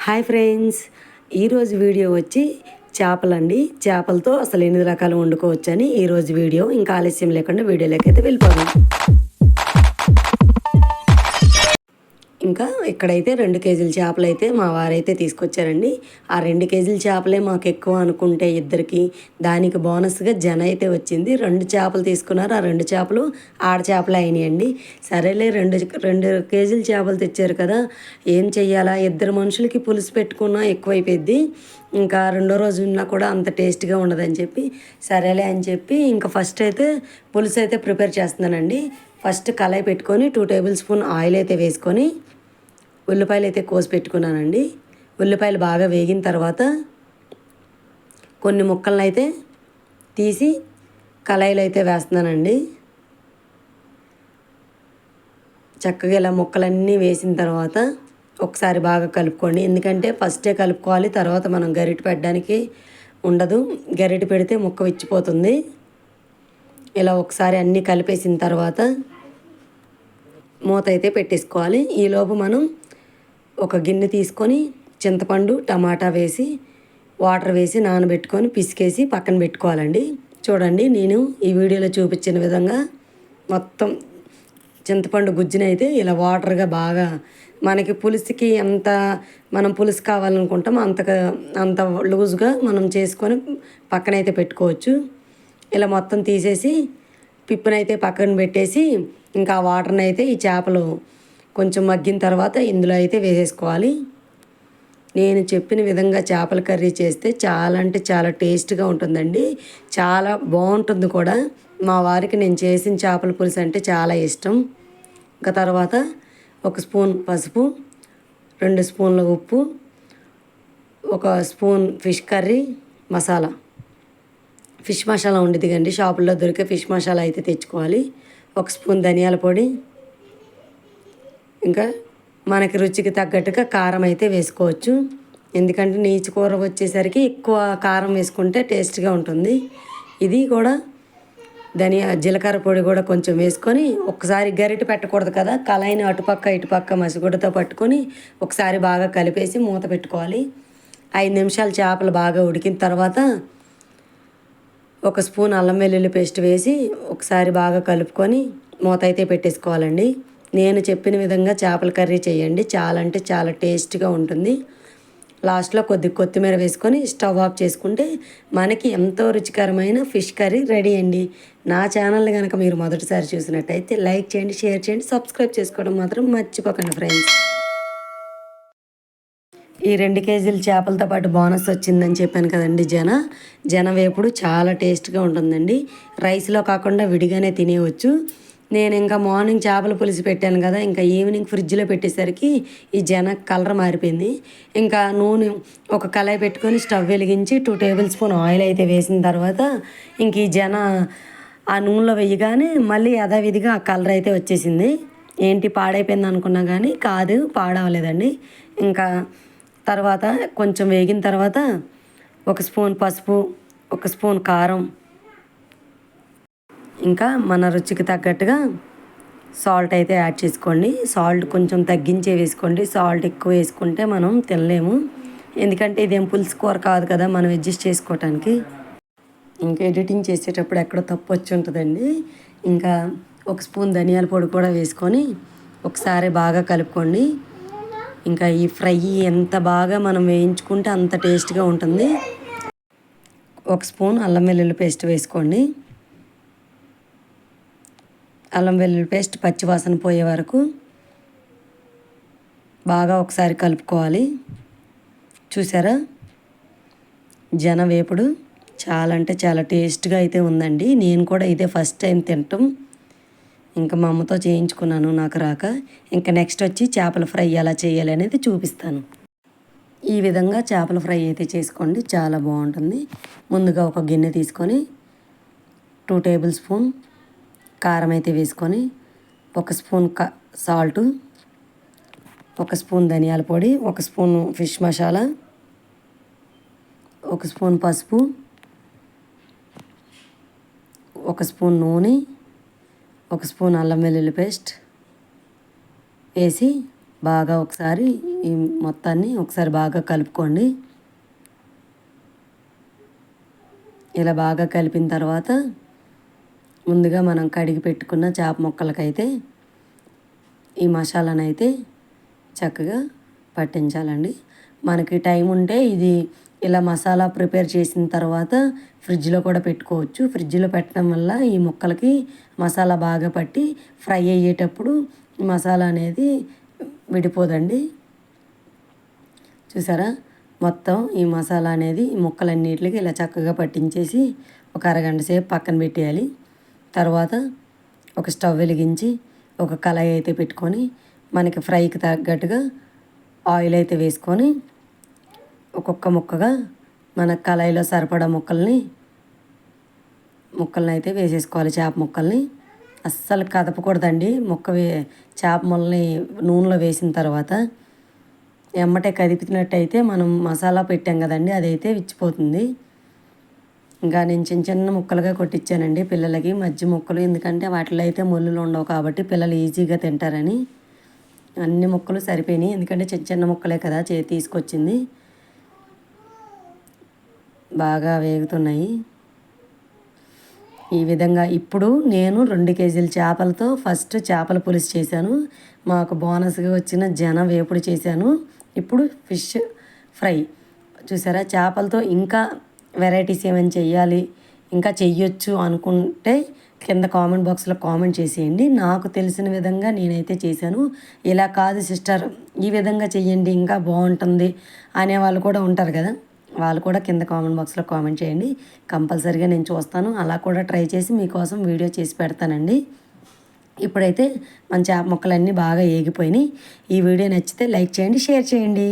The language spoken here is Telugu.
హాయ్ ఫ్రెండ్స్, ఈరోజు వీడియో వచ్చి చేపలండి. చేపలతో అసలు ఎన్ని రకాలు వండుకోవచ్చని ఈరోజు వీడియో. ఇంకా ఆలస్యం లేకుండా వీడియోలోకి అయితే వెళ్ళిపోదాం. ఇంకా ఇక్కడైతే 2 కేజీల చేపలు అయితే మా వారైతే తీసుకొచ్చారండి. ఆ 2 కేజీల చేపలే మాకు ఎక్కువ అనుకుంటే ఇద్దరికి, దానికి బోనస్గా జన అయితే వచ్చింది. 2 చేపలు తీసుకున్నారు. ఆ 2 చేపలు ఆడ చేపలు అయినాయండి. సరేలే 2 కేజీల చేపలు తెచ్చారు కదా, ఏం చెయ్యాలా, ఇద్దరు మనుషులకి పులుసు పెట్టుకున్నా ఎక్కువైపోయింది. ఇంకా రెండో రోజు ఉన్నా కూడా అంత టేస్ట్గా ఉండదని చెప్పి సరేలే అని చెప్పి ఇంకా ఫస్ట్ అయితే పులుసు అయితే ప్రిపేర్ చేస్తున్నానండి. ఫస్ట్ కళాయి పెట్టుకొని 2 టేబుల్ స్పూన్ ఆయిల్ అయితే వేసుకొని ఉల్లిపాయలు అయితే కోసి పెట్టుకున్నానండి. ఉల్లిపాయలు బాగా వేగిన తర్వాత కొన్ని ముక్కలను అయితే తీసి కళాయిలో అయితే వేస్తున్నానండి. చక్కగా ఇలా ముక్కలన్నీ వేసిన తర్వాత ఒకసారి బాగా కలుపుకోండి. ఎందుకంటే ఫస్టే కలుపుకోవాలి, తర్వాత మనం గరిటె పెట్టడానికి ఉండదు. గరిటె పెడితే ముక్క విచ్చిపోతుంది. ఇలా ఒకసారి అన్నీ కలిపేసిన తర్వాత మూత అయితే పెట్టేసుకోవాలి. ఈలోపు మనం ఒక గిన్నె తీసుకొని చింతపండు, టమాటా వేసి వాటర్ వేసి నానబెట్టుకొని పిసికేసి పక్కన పెట్టుకోవాలండి. చూడండి, నేను ఈ వీడియోలో చూపించిన విధంగా మొత్తం చింతపండు గుజ్జునైతే ఇలా వాటర్గా బాగా మనకి పులుసుకి ఎంత మనం పులుసు కావాలనుకుంటాం అంత లూజ్గా మనం చేసుకొని పక్కనైతే పెట్టుకోవచ్చు. ఇలా మొత్తం తీసేసి పిప్పునైతే పక్కన పెట్టేసి ఇంకా ఆ వాటర్ని అయితే ఈ చేపలు కొంచెం మగ్గిన తర్వాత ఇందులో అయితే వేసేసుకోవాలి. నేను చెప్పిన విధంగా చేపల కర్రీ చేస్తే చాలా అంటే చాలా టేస్ట్గా ఉంటుందండి. చాలా బాగుంటుంది కూడా. మా వారికి నేను చేసిన చేపల పులుసు అంటే చాలా ఇష్టం. ఇంకా తర్వాత 1 స్పూన్ పసుపు, 2 స్పూన్ల ఉప్పు, 1 spoon fish curry masala, fish masala ఉండేది కండి, షాపుల్లో దొరికే ఫిష్ మసాలా అయితే తెచ్చుకోవాలి. 1 స్పూన్ ధనియాల పొడి, ఇంకా మనకి రుచికి తగ్గట్టుగా కారం అయితే వేసుకోవచ్చు. ఎందుకంటే నీచు కూర వచ్చేసరికి ఎక్కువ కారం వేసుకుంటే టేస్ట్గా ఉంటుంది. ఇది కూడా జీలకర్ర పొడి కూడా కొంచెం వేసుకొని ఒకసారి గరిటె పెట్టకూడదు కదా, కళాయిని అటుపక్క ఇటుపక్క మసిగుడ్డతో పట్టుకొని ఒకసారి బాగా కలిపేసి మూత పెట్టుకోవాలి. 5 నిమిషాలు చేపలు బాగా ఉడికిన తర్వాత 1 స్పూన్ అల్లం వెల్లుల్లి పేస్ట్ వేసి ఒకసారి బాగా కలుపుకొని మూత అయితే పెట్టేసుకోవాలండి. నేను చెప్పిన విధంగా చేపల కర్రీ చేయండి, చాలా అంటే చాలా టేస్ట్గా ఉంటుంది. లాస్ట్లో కొత్తిమీర వేసుకొని స్టవ్ ఆఫ్ చేసుకుంటే మనకి ఎంతో రుచికరమైన ఫిష్ కర్రీ రెడీ అండి. నా ఛానల్ కనుక మీరు మొదటిసారి చూసినట్టయితే లైక్ చేయండి, షేర్ చేయండి, సబ్స్క్రైబ్ చేసుకోవడం మాత్రం మర్చిపోకండి ఫ్రెండ్స్. ఈ 2 కేజీల చేపలతో పాటు బోనస్ వచ్చిందని చెప్పాను కదండి. జన వేపుడు చాలా టేస్ట్గా ఉంటుందండి. రైస్లో కాకుండా విడిగానే తినేయవచ్చు. నేను ఇంకా మార్నింగ్ చేపల పులుసు పెట్టాను కదా, ఇంకా ఈవినింగ్ ఫ్రిడ్జ్లో పెట్టేసరికి ఈ కలర్ మారిపోయింది. ఇంకా నూనె ఒక కళాయి పెట్టుకొని స్టవ్ వెలిగించి 2 టేబుల్ స్పూన్ ఆయిల్ అయితే వేసిన తర్వాత ఇంక ఈ ఆ నూనెలో వేయగానే మళ్ళీ యథావిధిగా ఆ కలర్ అయితే వచ్చేసింది. ఏంటి పాడైపోయింది అనుకున్నా కానీ కాదు, పాడవలేదండి. ఇంకా తర్వాత కొంచెం వేగిన తర్వాత 1 స్పూన్ పసుపు, 1 స్పూన్ కారం, ఇంకా మన రుచికి తగ్గట్టుగా సాల్ట్ అయితే యాడ్ చేసుకోండి. సాల్ట్ కొంచెం తగ్గించే వేసుకోండి. సాల్ట్ ఎక్కువ వేసుకుంటే మనం తినలేము. ఎందుకంటే ఇదేం పులుసు కూర కాదు కదా, మనం అడ్జస్ట్ చేసుకోవటానికి. ఇంకా ఎడిటింగ్ చేసేటప్పుడు ఎక్కడో తప్పు వచ్చి ఉంటుందండి. ఇంకా 1 స్పూన్ ధనియాల పొడి కూడా వేసుకొని ఒకసారి బాగా కలుపుకోండి. ఇంకా ఈ ఫ్రై ఎంత బాగా మనం వేయించుకుంటే అంత టేస్ట్గా ఉంటుంది. 1 స్పూన్ అల్లం వెల్లుల్లి పేస్ట్ వేసుకోండి. అల్లం వెల్లుల్లి పేస్ట్ పచ్చివాసన పోయే వరకు బాగా ఒకసారి కలుపుకోవాలి. చూసారా, వేపుడు చాలా అంటే చాలా టేస్ట్గా అయితే ఉందండి. నేను కూడా ఇదే ఫస్ట్ టైం తినటం. ఇంకా మా అమ్మతో చేయించుకున్నాను నాకు రాక. ఇంకా నెక్స్ట్ వచ్చి చేపల ఫ్రై ఎలా చేయాలి అనేది చూపిస్తాను. ఈ విధంగా చేపల ఫ్రై అయితే చేసుకోండి, చాలా బాగుంటుంది. ముందుగా ఒక గిన్నె తీసుకొని 2 టేబుల్ స్పూన్ కారం అయితే వేసుకొని 1 స్పూన్ సాల్టు, 1 స్పూన్ ధనియాల పొడి, 1 స్పూన్ ఫిష్ మసాలా, 1 స్పూన్ పసుపు, 1 స్పూన్ నూనె, 1 స్పూన్ అల్లం వెల్లుల్లి పేస్ట్ వేసి బాగా ఒకసారి ఈ మొత్తాన్ని ఒకసారి బాగా కలుపుకోండి. ఇలా బాగా కలిపిన తర్వాత ముందుగా మనం కడిగి పెట్టుకున్న చేప ముక్కలకైతే ఈ మసాలాను అయితే చక్కగా పట్టించాలండి. మనకి టైం ఉంటే ఇది ఇలా మసాలా ప్రిపేర్ చేసిన తర్వాత ఫ్రిడ్జ్లో కూడా పెట్టుకోవచ్చు. ఫ్రిడ్జ్లో పెట్టడం వల్ల ఈ ముక్కలకి మసాలా బాగా పట్టి ఫ్రై అయ్యేటప్పుడు మసాలా అనేది విడిపోదండి. చూసారా, మొత్తం ఈ మసాలా అనేది ఈ ముక్కలన్నిటికి ఇలా చక్కగా పట్టించేసి ఒక అరగంట సేపు పక్కన పెట్టేయాలి. తర్వాత ఒక స్టవ్ వెలిగించి ఒక కళాయి అయితే పెట్టుకొని మనకి ఫ్రైకి తగ్గట్టుగా ఆయిల్ అయితే వేసుకొని ఒక్కొక్క ముక్కగా మన కళాయిలో సరిపడా ముక్కల్ని అయితే వేసేసుకోవాలి. చేప ముక్కల్ని అస్సలు కదపకూడదండి. చేప ముక్కల్ని నూనెలో వేసిన తర్వాత ఎమ్మటే కదిపినట్టయితే మనం మసాలా పెట్టాం కదండి, అదైతే విచ్చిపోతుంది. ఇంకా నేను చిన్న చిన్న ముక్కలుగా కొట్టించానండి పిల్లలకి, మధ్య ముక్కలు, ఎందుకంటే వాటిలో అయితే ముళ్ళులు ఉండవు కాబట్టి పిల్లలు ఈజీగా తింటారని. అన్ని ముక్కలు సరిపోయినాయి, ఎందుకంటే చిన్న చిన్న ముక్కలే కదా తీసుకొచ్చింది. బాగా వేగుతున్నాయి. ఈ విధంగా ఇప్పుడు నేను 2 కేజీల చేపలతో ఫస్ట్ చేపల పులుసు చేశాను. మాకు బోనస్గా వచ్చిన వేపుడు చేశాను. ఇప్పుడు ఫిష్ ఫ్రై. చూసారా, చేపలతో ఇంకా వెరైటీస్ ఏమైనా చెయ్యాలి, ఇంకా చెయ్యొచ్చు అనుకుంటే కింద కామెంట్ బాక్స్లో కామెంట్ చేసేయండి. నాకు తెలిసిన విధంగా నేనైతే చేశాను. ఇలా కాదు సిస్టర్, ఈ విధంగా చెయ్యండి ఇంకా బాగుంటుంది అనేవాళ్ళు కూడా ఉంటారు కదా, వాళ్ళు కూడా కింద కామెంట్ బాక్స్లో కామెంట్ చేయండి. కంపల్సరీగా నేను చూస్తాను. అలా కూడా ట్రై చేసి మీకోసం వీడియో చేసి పెడతానండి. ఇప్పుడైతే మన చేప ముక్కలన్నీ బాగా ఏగిపోయినాయి. ఈ వీడియో నచ్చితే లైక్ చేయండి, షేర్ చేయండి.